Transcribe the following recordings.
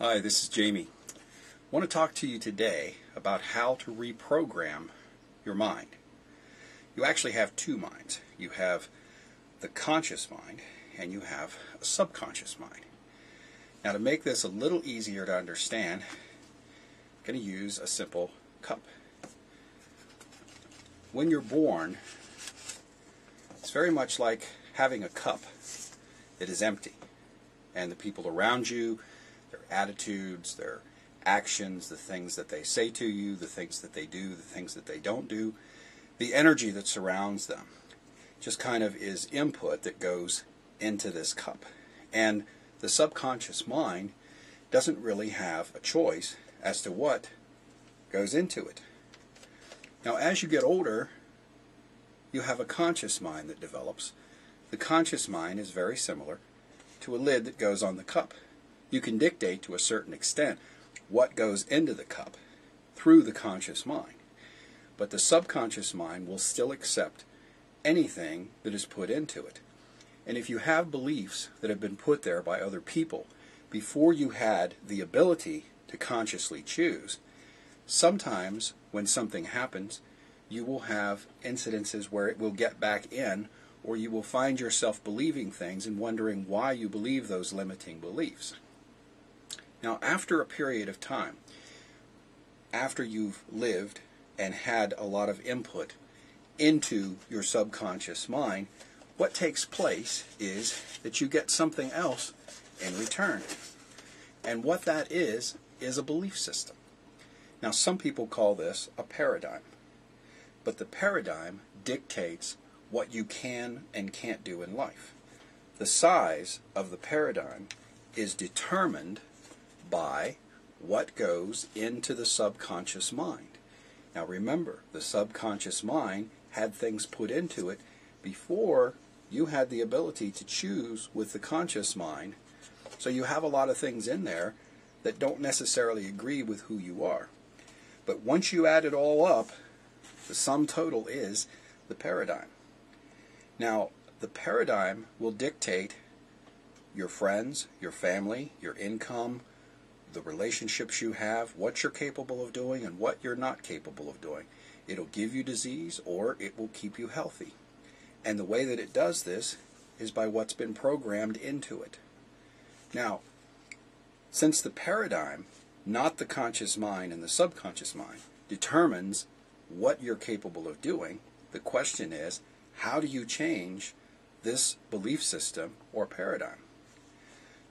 Hi, this is Jamie. I want to talk to you today about how to reprogram your mind. You actually have two minds. You have the conscious mind and you have a subconscious mind. Now, to make this a little easier to understand, I'm going to use a simple cup. When you're born, it's very much like having a cup that is empty, and the people around you, their attitudes, their actions, the things that they say to you, the things that they do, the things that they don't do, the energy that surrounds them just kind of is input that goes into this cup. And the subconscious mind doesn't really have a choice as to what goes into it. Now, as you get older, you have a conscious mind that develops. The conscious mind is very similar to a lid that goes on the cup. You can dictate to a certain extent what goes into the cup through the conscious mind. But the subconscious mind will still accept anything that is put into it. And if you have beliefs that have been put there by other people before you had the ability to consciously choose, sometimes when something happens, you will have incidences where it will get back in, or you will find yourself believing things and wondering why you believe those limiting beliefs. Now, after a period of time, after you've lived and had a lot of input into your subconscious mind, what takes place is that you get something else in return. And what that is a belief system. Now, some people call this a paradigm. But the paradigm dictates what you can and can't do in life. The size of the paradigm is determined by what goes into the subconscious mind. Now remember, the subconscious mind had things put into it before you had the ability to choose with the conscious mind. So you have a lot of things in there that don't necessarily agree with who you are. But once you add it all up, the sum total is the paradigm. Now, the paradigm will dictate your friends, your family, your income, the relationships you have, what you're capable of doing and what you're not capable of doing. It'll give you disease or it will keep you healthy. And the way that it does this is by what's been programmed into it. Now, since the paradigm, not the conscious mind and the subconscious mind, determines what you're capable of doing, the question is, how do you change this belief system or paradigm?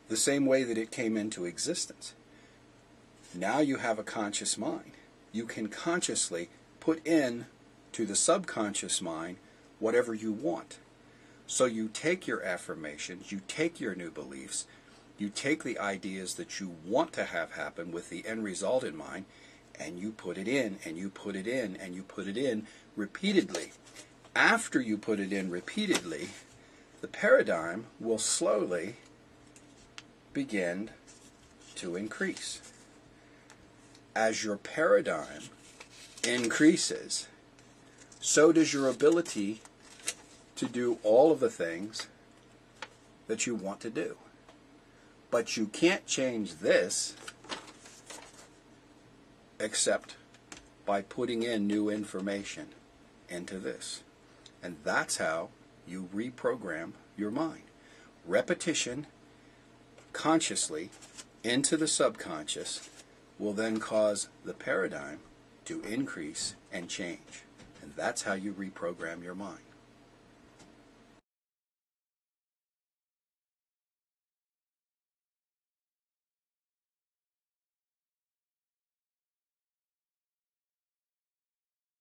The same way that it came into existence. Now you have a conscious mind. You can consciously put in to the subconscious mind whatever you want. So you take your affirmations, you take your new beliefs, you take the ideas that you want to have happen with the end result in mind, and you put it in, and you put it in, and you put it in repeatedly. After you put it in repeatedly, the paradigm will slowly begin to increase. As your paradigm increases, so does your ability to do all of the things that you want to do. But you can't change this except by putting in new information into this. And that's how you reprogram your mind. Repetition consciously into the subconscious will then cause the paradigm to increase and change. And that's how you reprogram your mind.